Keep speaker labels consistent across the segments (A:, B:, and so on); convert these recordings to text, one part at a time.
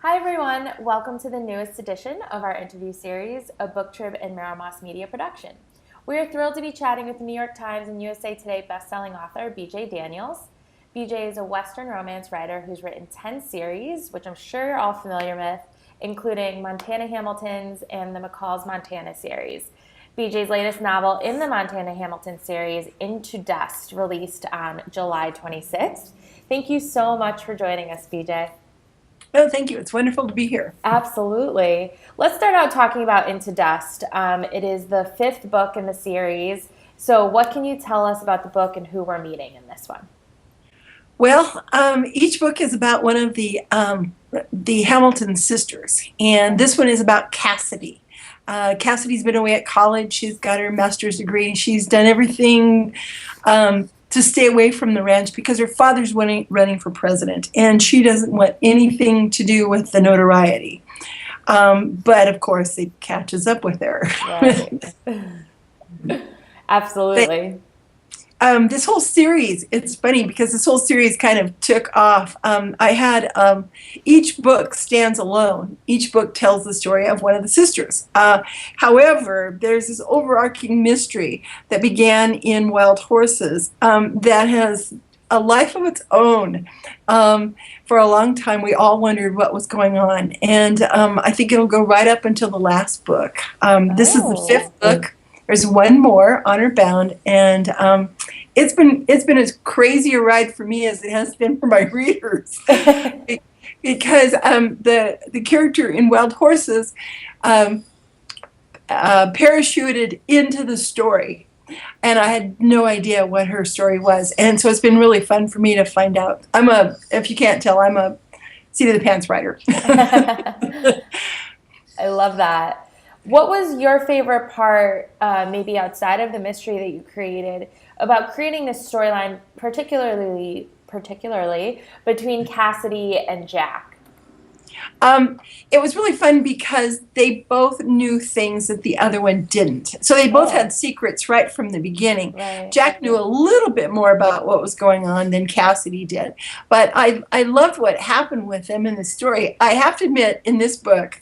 A: Hi everyone, welcome to the newest edition of our interview series, a BookTrib and Maramos Media production. We are thrilled to be chatting with New York Times and USA Today bestselling author B.J. Daniels. B.J. is a Western romance writer who's written 10 series, which I'm sure you're all familiar with, including Montana Hamilton's and the McCall's Montana series. B.J.'s latest novel in the Montana Hamilton series, Into Dust, released on July 26th. Thank you so much for joining us, B.J.
B: Oh, thank you. It's wonderful to be here.
A: Absolutely. Let's start out talking about Into Dust. It is the fifth book in the series. So what can you tell us about the book and who we're meeting in this one?
B: Well, each book is about one of the Hamilton sisters, and this one is about Cassidy. Cassidy's been away at college. She's got her master's degree. She's done everything to stay away from the ranch because her father's running for president, and she doesn't want anything to do with the notoriety. But of course, it catches up with her.
A: Right. Absolutely.
B: This whole series, it's funny because this whole series kind of took off. I had each book stands alone. Each book tells the story of one of the sisters. However, there's this overarching mystery that began in Wild Horses that has a life of its own. For a long time, we all wondered what was going on, and I think it'll go right up until the last book. This is the fifth book. There's one more, Honor Bound, and it's been as crazy a ride for me as it has been for my readers, because the character in Wild Horses parachuted into the story, and I had no idea what her story was, and so it's been really fun for me to find out. If you can't tell, I'm a seat of the pants writer.
A: I love that. What was your favorite part, maybe outside of the mystery that you created, about creating this storyline, particularly between Cassidy and Jack?
B: It was really fun because they both knew things that the other one didn't. So they both had secrets right from the beginning.
A: Right.
B: Jack knew a little bit more about what was going on than Cassidy did. But I loved what happened with them in the story. I have to admit, in this book,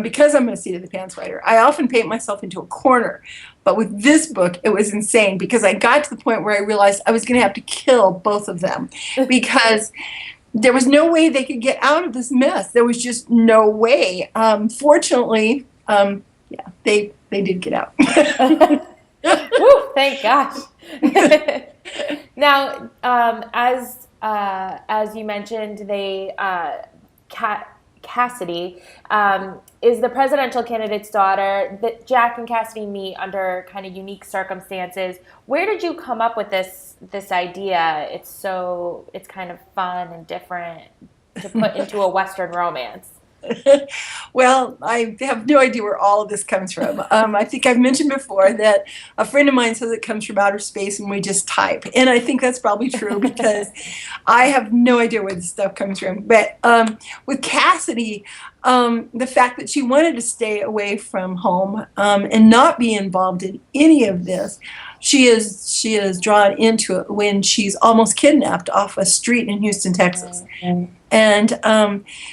B: because I'm a seat of the pants writer, I often paint myself into a corner. But with this book, it was insane because I got to the point where I realized I was going to have to kill both of them because there was no way they could get out of this mess. There was just no way. Fortunately, they did get out.
A: Woo, thank gosh. Now, as you mentioned, Cassidy is the presidential candidate's daughter. That Jack and Cassidy meet under kind of unique circumstances. Where did you come up with this idea? It's kind of fun and different to put into a Western romance.
B: Well, I have no idea where all of this comes from. I think I've mentioned before that a friend of mine says it comes from outer space and we just type. And I think that's probably true because I have no idea where this stuff comes from. But with Cassidy, the fact that she wanted to stay away from home and not be involved in any of this, she is drawn into it when she's almost kidnapped off a street in Houston, Texas. And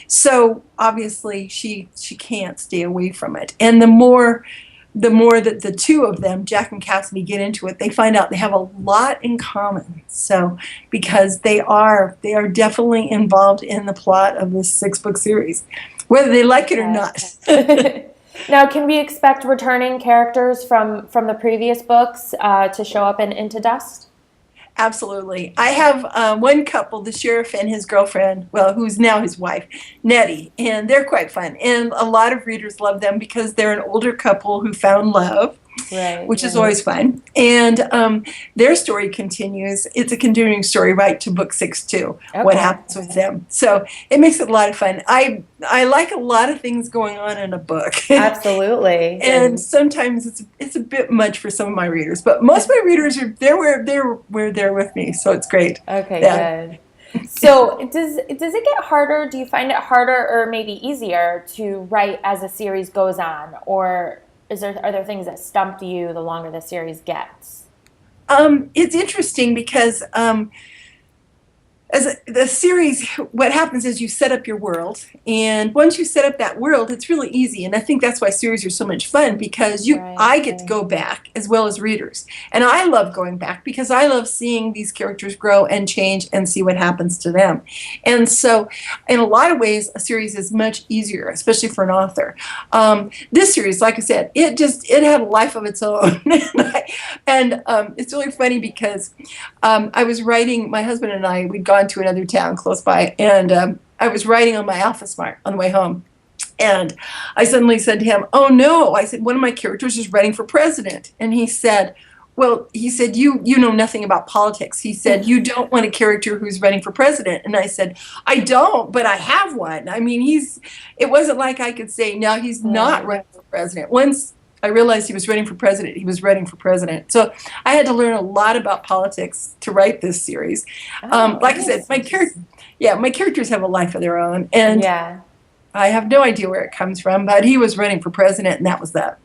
B: so obviously she can't stay away from it. And the more that the two of them, Jack and Cassidy, get into it, they find out they have a lot in common. So because they are definitely involved in the plot of this 6-book series, whether they like it or not.
A: Now, can we expect returning characters from the previous books to show up in Into Dust?
B: Absolutely. I have one couple, the sheriff and his girlfriend, well, who's now his wife, Nettie, and they're quite fun. And a lot of readers love them because they're an older couple who found love, which is always fun. And their story continues. It's a continuing story right to book 6 too, what happens with them. So it makes it a lot of fun. I like a lot of things going on in a book.
A: Absolutely.
B: And sometimes it's a bit much for some of my readers, but most of my readers are they're with me, so it's great.
A: Okay, good. So does it get harder? Do you find it harder or maybe easier to write as a series goes on, or are there things that stump you the longer the series gets?
B: It's interesting because the series, what happens is you set up your world, and once you set up that world, it's really easy. And I think that's why series are so much fun, because I get to go back as well as readers, and I love going back because I love seeing these characters grow and change and see what happens to them. And so, in a lot of ways, a series is much easier, especially for an author. This series, like I said, it had a life of its own, and it's really funny because I was writing. My husband and I, we'd gone to another town close by, and I was riding on my Alpha Smart on the way home, and I suddenly said to him, "Oh no!" I said, "One of my characters is running for president," and he said, "Well," he said, you know nothing about politics." He said, "You don't want a character who's running for president." And I said, "I don't, but I have one." I mean, it wasn't like I could say, "No, he's not running for president." Once I realized he was running for president, he was running for president. So I had to learn a lot about politics to write this series. Like I said, my characters have a life of their own, and I have no idea where it comes from, but he was running for president, and that was that.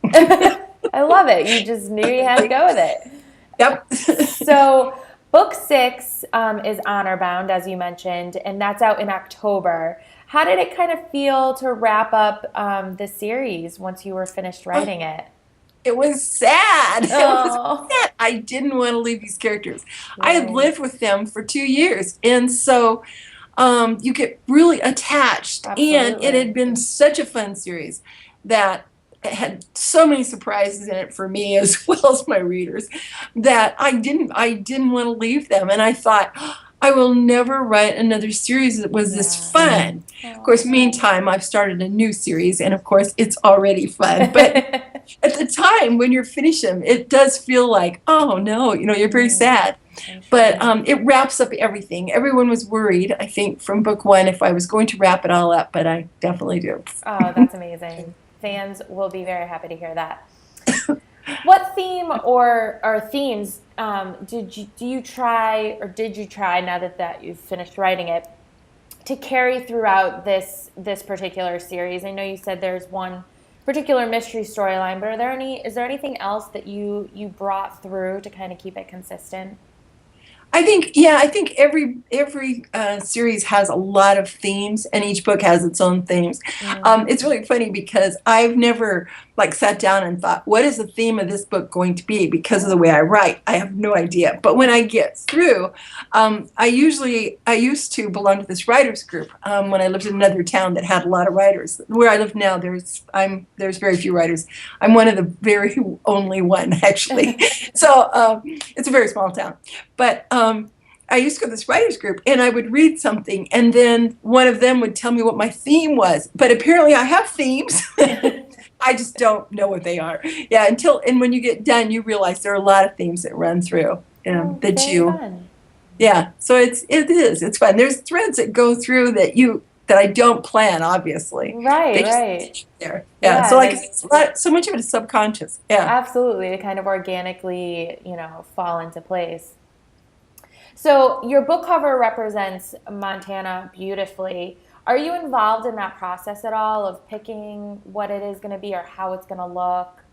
A: I love it. You just knew you had to go with it.
B: Yep.
A: So book 6 is Honor Bound, as you mentioned, and that's out in October. How did it kind of feel to wrap up the series once you were finished writing it?
B: It was sad. It was sad. I didn't want to leave these characters. I had lived with them for 2 years, and so you get really attached. Absolutely. And it had been such a fun series that it had so many surprises in it for me as well as my readers that I didn't want to leave them. And I thought, I will never write another series that was this fun. Of course, meantime, I've started a new series, and of course, it's already fun. But at the time when you're finishing, it does feel like, oh no, you're very sad. But it wraps up everything. Everyone was worried, I think, from book 1 if I was going to wrap it all up, but I definitely do.
A: Oh, that's amazing. Fans will be very happy to hear that. What theme or themes did you try now that you've finished writing it to carry throughout this particular series? I know you said there's one particular mystery storyline, but is there anything else that you brought through to kind of keep it consistent?
B: I think every series has a lot of themes, and each book has its own themes. It's really funny because I've never sat down and thought, what is the theme of this book going to be? Because of the way I write, I have no idea. But when I get through, I used to belong to this writers group when I lived in another town that had a lot of writers. Where I live now, there's very few writers. I'm one of the very only one, actually. So it's a very small town. But I used to go to this writers group, and I would read something, and then one of them would tell me what my theme was. But apparently I have themes. I just don't know what they are. Yeah, and when you get done, you realize there are a lot of themes that run through fun. Yeah, so it's fun. There's threads that go through that I don't plan, obviously.
A: Right.
B: There. Yeah. So so much of it is subconscious. Yeah.
A: Absolutely, to kind of organically, fall into place. So your book cover represents Montana beautifully. Are you involved in that process at all of picking what it is going to be or how it's going to look?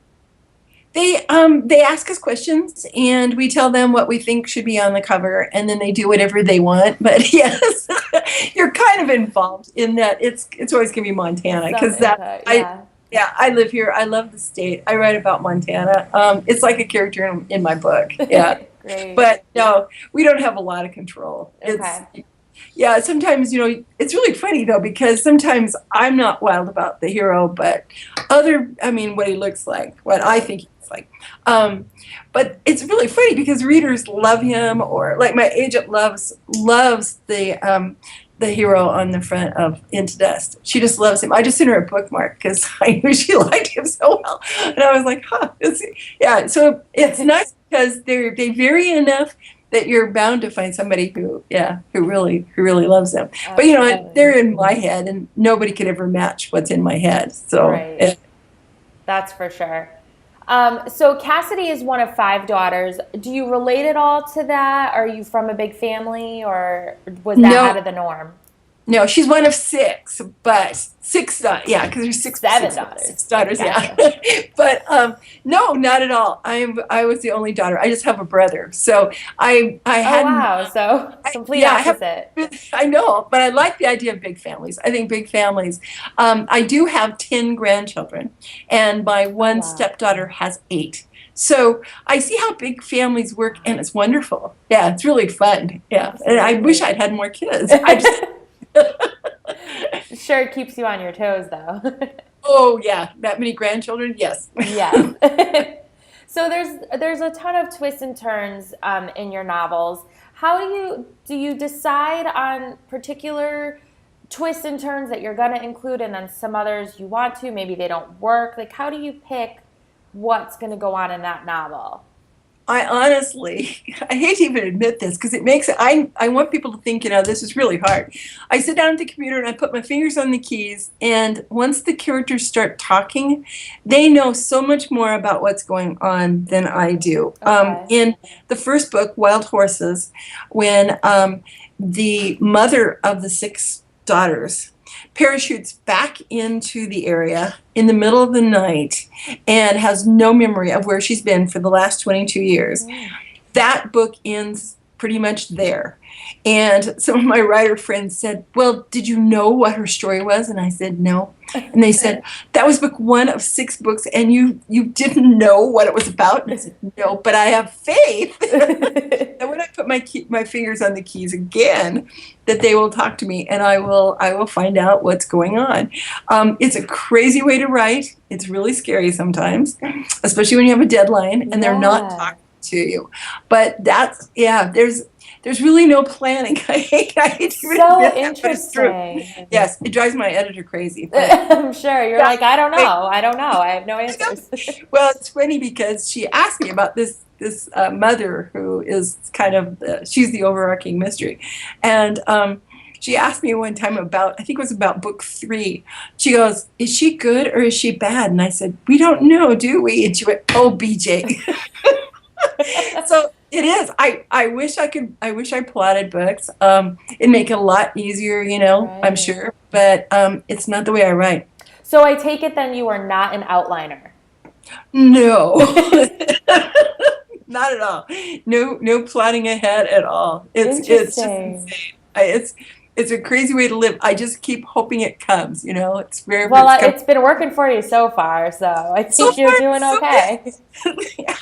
B: They ask us questions, and we tell them what we think should be on the cover, and then they do whatever they want. But yes, you're kind of involved in that. It's always going to be Montana because I live here. I love the state. I write about Montana. It's like a character in my book. Yeah.
A: Great.
B: But no, we don't have a lot of control.
A: Okay.
B: Yeah, sometimes, it's really funny, though, because sometimes I'm not wild about the hero, but what he looks like, what I think he looks like. But it's really funny because readers love him, or like my agent loves the hero on the front of Into Dust. She just loves him. I just sent her a bookmark because I knew she liked him so well. And I was like, so it's nice because they vary enough that you're bound to find somebody who really loves them.
A: Absolutely.
B: But they're in my head, and nobody could ever match what's in my head. So
A: that's for sure. So Cassidy is one of 5 daughters. Do you relate at all to that? Are you from a big family, or was that out of the norm?
B: No, she's one of six, but six, yeah, because there's
A: Seven daughters.
B: Six daughters,
A: Gotcha.
B: yeah. But no, not at all. I was the only daughter. I just have a brother. So I
A: Oh,
B: hadn't.
A: wow. So complete
B: Yeah, I have.
A: opposite.
B: I know, but I like the idea of big families. I think big families. I do have 10 grandchildren, and my one
A: wow.
B: stepdaughter has 8. So I see how big families work, and it's wonderful. Yeah, it's really fun. Yeah, and I wish I'd had more kids. I just.
A: Sure, it keeps you on your toes, though.
B: Oh yeah, that many grandchildren? Yes.
A: Yes. So there's a ton of twists and turns in your novels. How do you decide on particular twists and turns that you're going to include, and then some others you want to? Maybe they don't work. Like, how do you pick what's going to go on in that novel?
B: I honestly, I hate to even admit this because it makes it, I want people to think, this is really hard. I sit down at the computer and I put my fingers on the keys, and once the characters start talking, they know so much more about what's going on than I do.
A: Okay.
B: In the first book, Wild Horses, when the mother of the 6 daughters parachutes back into the area in the middle of the night and has no memory of where she's been for the last 22 years. That book ends pretty much there. And some of my writer friends said, well, did you know what her story was? And I said, no. And they said, that was book 1 of 6 books, and you didn't know what it was about? And I said, no, but I have faith that when I put my fingers on the keys again, that they will talk to me, and I will find out what's going on. It's a crazy way to write. It's really scary sometimes, especially when you have a deadline and they're not talking to you. But that's, there's really no planning. I hate to admit that, but it's true. Yes, it drives my editor crazy.
A: I'm sure. You're like, I don't know. I have no answers.
B: Well, it's funny because she asked me about this mother who is kind of, she's the overarching mystery. And she asked me one time about, I think it was about book 3. She goes, is she good or is she bad? And I said, we don't know, do we? And she went, oh, BJ. So it is. I wish I plotted books. It'd make it a lot easier, right. I'm sure. But it's not the way I write.
A: So I take it then you are not an outliner.
B: No. Not at all. No plotting ahead at all. It's just insane. It's a crazy way to live. I just keep hoping it comes, It's very
A: well. It's been working for you so far, so I think you're doing okay.
B: Yeah.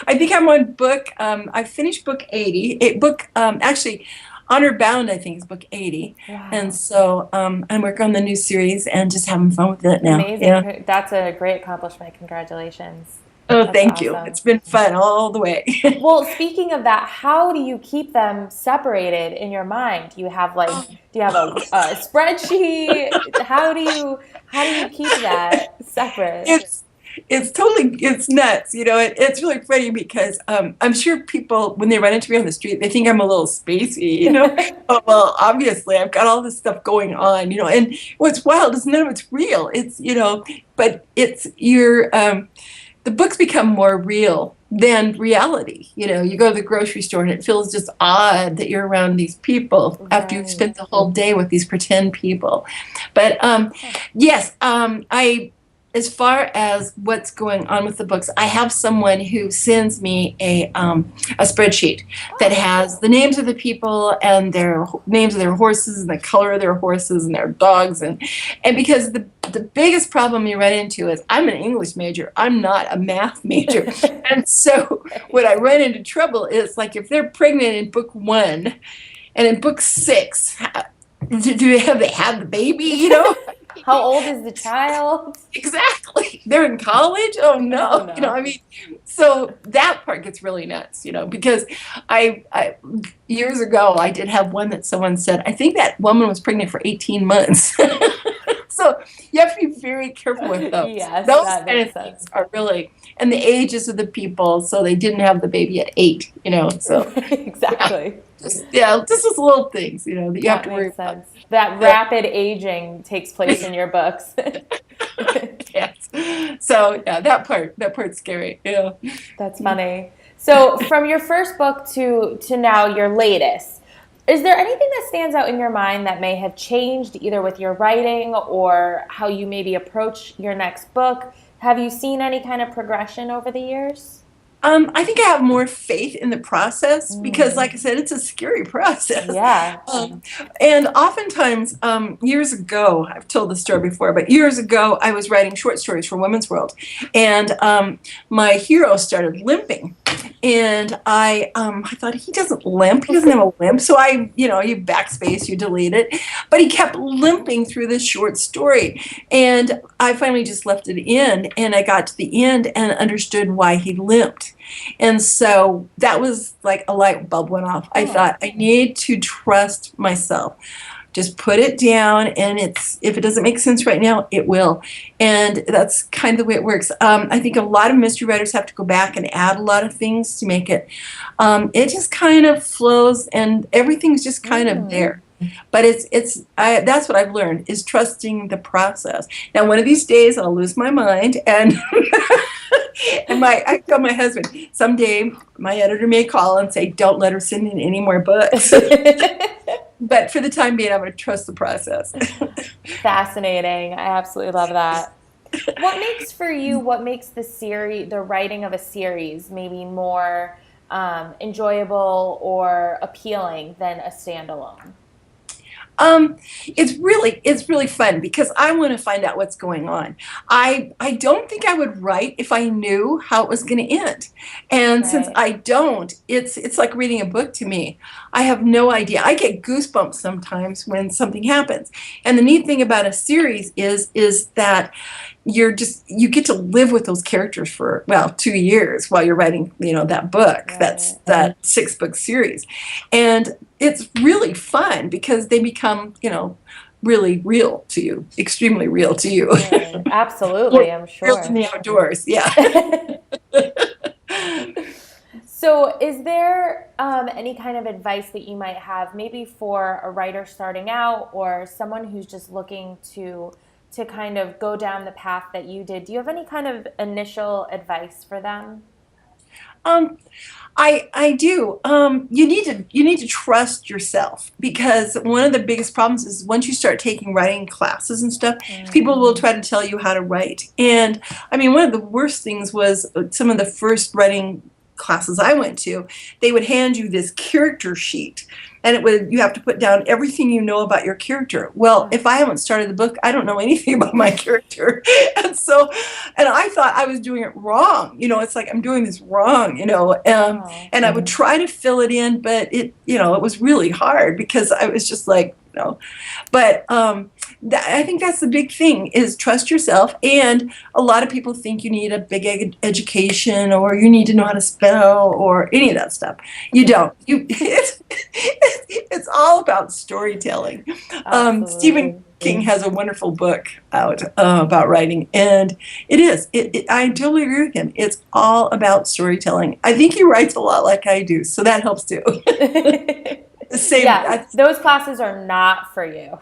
B: I think I'm on book. I finished book 80. Actually, Honor Bound, I think, is book 80. Wow. And so I'm working on the new series and just having fun with it now.
A: Amazing. Yeah. That's a great accomplishment. Congratulations.
B: Oh, thank you. It's been fun all the way.
A: Well, speaking of that, how do you keep them separated in your mind? Do you have a spreadsheet? How do you keep that separate?
B: It's nuts. It's really funny because I'm sure people, when they run into me on the street, they think I'm a little spacey, Oh, well, obviously I've got all this stuff going on, and what's wild is none of it's real. It's, but it's the books become more real than reality. You go to the grocery store and it feels just odd that you're around these people after you've spent the whole day with these pretend people. But yes, as far as what's going on with the books, I have someone who sends me a spreadsheet that has the names of the people and their names of their horses and the color of their horses and their dogs. And because the biggest problem you run into is I'm an English major. I'm not a math major. And so what I run into trouble is, like, if they're pregnant in book 1 and in book 6, do they have the baby,
A: How old is the child?
B: Exactly. They're in college? Oh, no. So that part gets really nuts, because I years ago, I did have one that someone said, I think that woman was pregnant for 18 months. So you have to be very careful with those.
A: Yes,
B: those kind of things are really, and the ages of the people, so they didn't have the baby at 8, so.
A: Exactly.
B: Just those little things, that you have to worry about.
A: That rapid aging takes place in your books.
B: Yes. So that part's scary. Yeah.
A: That's funny. So from your first book to now your latest, Is there anything that stands out in your mind that may have changed either with your writing or how you maybe approach your next book? Have you seen any kind of progression over the years?
B: I think I have more faith in the process because,
A: Mm.
B: like I said, it's a scary process.
A: Yeah.
B: And oftentimes, years ago, I've told this story before, but years ago, I was writing short stories for Women's World, and my hero started limping. And I thought, he doesn't limp. He doesn't have a limp. So you backspace, you delete it. But he kept limping through this short story. And I finally just left it in. And I got to the end and understood why he limped. And so that was like a light bulb went off. I thought, I need to trust myself. Just put it down, and if it doesn't make sense right now, it will. And that's kind of the way it works. I think a lot of mystery writers have to go back and add a lot of things to make it. It just kind of flows, and everything's just kind of there. But that's what I've learned, is trusting the process. Now, one of these days, I'll lose my mind, and I tell my husband, someday my editor may call and say, don't let her send in any more books. But for the time being, I'm going to trust the process.
A: Fascinating. I absolutely love that. What makes the writing of a series maybe more enjoyable or appealing than a standalone?
B: It's really fun because I want to find out what's going on. I don't think I would write if I knew how it was going to end. And since I don't, it's like reading a book to me. I have no idea. I get goosebumps sometimes when something happens. And the neat thing about a series is that you get to live with those characters for 2 years while you're writing that book.
A: Right.
B: That's that 6-book series. And it's really fun because they become really real to you, extremely real to you.
A: Right. Absolutely. I'm sure.
B: Real in the outdoors. Yeah.
A: So is there any kind of advice that you might have maybe for a writer starting out or someone who's just looking to kind of go down the path that you did? Do you have any kind of initial advice for them?
B: I do. You need to trust yourself, because one of the biggest problems is once you start taking writing classes and stuff, people will try to tell you how to write. And I mean, one of the worst things was some of the first writing classes I went to, they would hand you this character sheet, and you have to put down everything you know about your character. Well, if I haven't started the book, I don't know anything about my character. And I thought I was doing it wrong. It's like I'm doing this wrong, and I would try to fill it in, but it was really hard because I was just like, but I think that's the big thing, is trust yourself. And a lot of people think you need a big education or you need to know how to spell or any of that stuff. You don't. It's all about storytelling. Stephen King has a wonderful book out about writing, and it is. I totally agree with him. It's all about storytelling. I think he writes a lot like I do, so that helps too.
A: Those classes are not for you.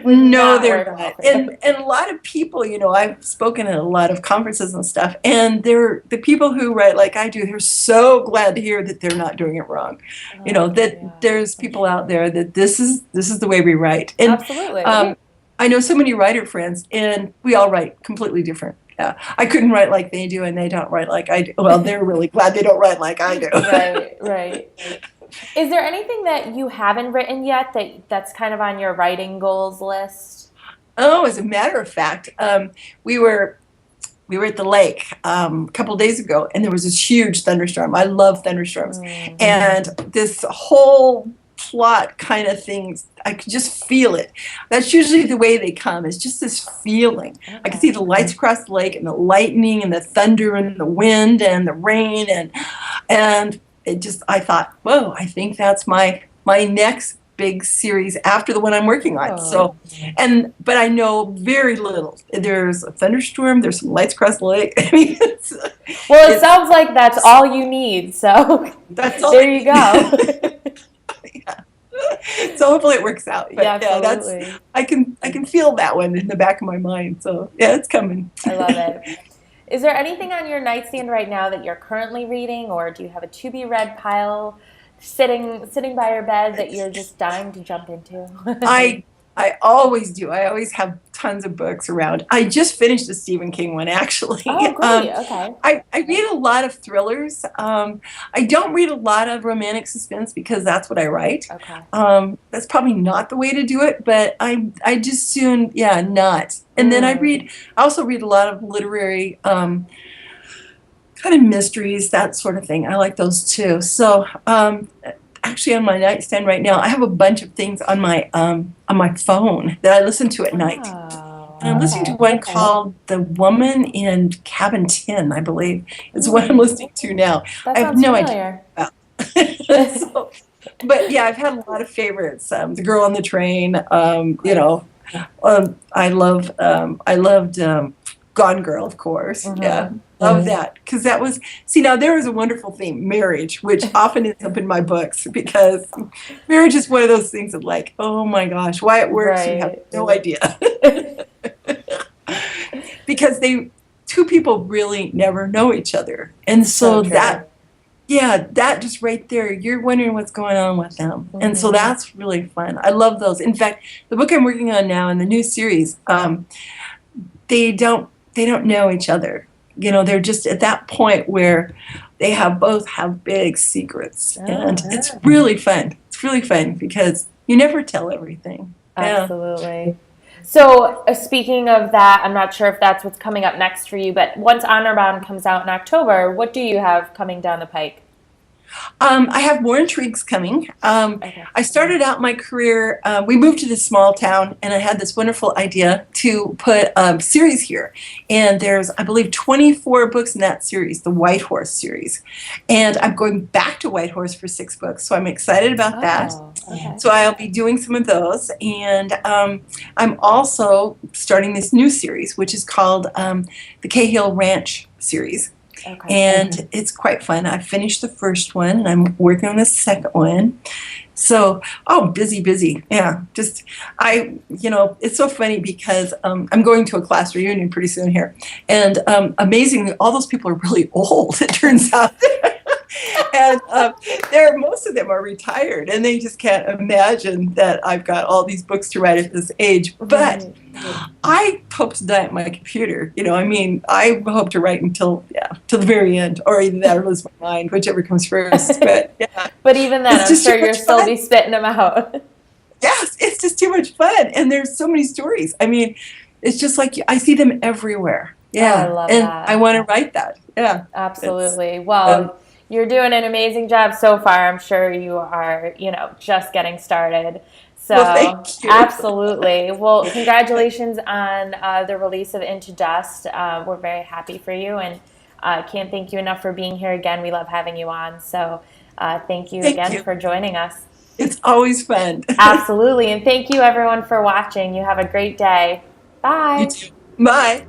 B: No, they're not. And a lot of people, I've spoken at a lot of conferences and stuff, and the people who write like I do, they're so glad to hear that they're not doing it wrong. There's people out there that this is the way we write. And,
A: absolutely.
B: I know so many writer friends, and we all write completely different. Yeah, I couldn't write like they do, and they don't write like I do. Well, they're really glad they don't write like I do.
A: Right. Is there anything that you haven't written yet that's kind of on your writing goals list?
B: Oh, as a matter of fact, we were at the lake a couple of days ago, and there was this huge thunderstorm. I love thunderstorms. And this whole plot kind of things, I could just feel it. That's usually the way they come, is just this feeling. Okay. I could see the lights across the lake and the lightning and the thunder and the wind and the rain, and I thought, whoa, I think that's my next big series after the one I'm working on. So, but I know very little. There's a thunderstorm, there's some lights across the lake. I mean,
A: it sounds like that's all you need. So
B: that's all
A: there you go.
B: Yeah. So hopefully it works out. But
A: absolutely.
B: I can feel that one in the back of my mind. So yeah, it's coming.
A: I love it. Is there anything on your nightstand right now that you're currently reading, or do you have a to-be-read pile sitting by your bed that you're just dying to jump into?
B: I I always do. I always have tons of books around. I just finished a Stephen King one, actually.
A: Oh, great. Okay.
B: I read a lot of thrillers. I don't read a lot of romantic suspense because that's what I write.
A: Okay.
B: That's probably not the way to do it, but I just soon, yeah, not. And then I also read a lot of literary kind of mysteries, that sort of thing. I like those too. So actually, on my nightstand right now, I have a bunch of things on my phone that I listen to at night.
A: Oh,
B: And I'm listening to one called "The Woman in Cabin 10," I believe. It's what I'm listening to now.
A: that
B: I have
A: sounds
B: no
A: familiar.
B: idea. So, but yeah, I've had a lot of favorites. The Girl on the Train. I loved Gone Girl, of course. Yeah, love that because that was. See, now there is a wonderful theme, marriage, which often ends up in my books because marriage is one of those things that, like, oh my gosh, why it works, you have no idea. Because two people really never know each other, and so
A: true.
B: that just right there, you're wondering what's going on with them, and so that's really fun. I love those. In fact, the book I'm working on now in the new series, they don't know each other. You know, they're just at that point where they both have big secrets, and it's really fun. It's really fun because you never tell everything.
A: Absolutely. So speaking of that, I'm not sure if that's what's coming up next for you, but once Honor Bound comes out in October, what do you have coming down the pike?
B: I have more intrigues coming. I started out my career, we moved to this small town, and I had this wonderful idea to put a series here. And there's, I believe, 24 books in that series, the White Horse series. And I'm going back to White Horse for 6 books, so I'm excited about that.
A: Okay.
B: So I'll be doing some of those. And I'm also starting this new series, which is called the Cahill Ranch series.
A: Okay.
B: And it's quite fun. I finished the first one, and I'm working on the second one. So, busy. Yeah, it's so funny because I'm going to a class reunion pretty soon here. And amazingly, all those people are really old, it turns out. And most of them are retired, and they just can't imagine that I've got all these books to write at this age. But I hope to die at my computer. I hope to write till the very end, or either that or lose my mind, whichever comes first. But yeah.
A: But even then, I'm sure you'll still be spitting them out.
B: Yes, it's just too much fun, and there's so many stories. It's just like I see them everywhere. Yeah,
A: I love
B: and
A: that.
B: I want to write that. Yeah,
A: Absolutely. Well, you're doing an amazing job so far. I'm sure you are, just getting started. So,
B: thank you.
A: Absolutely. Well, congratulations on the release of Into Dust. We're very happy for you, and can't thank you enough for being here again. We love having you on. So thank you again for joining us.
B: It's always fun.
A: Absolutely. And thank you, everyone, for watching. You have a great day. Bye.
B: You too. Bye.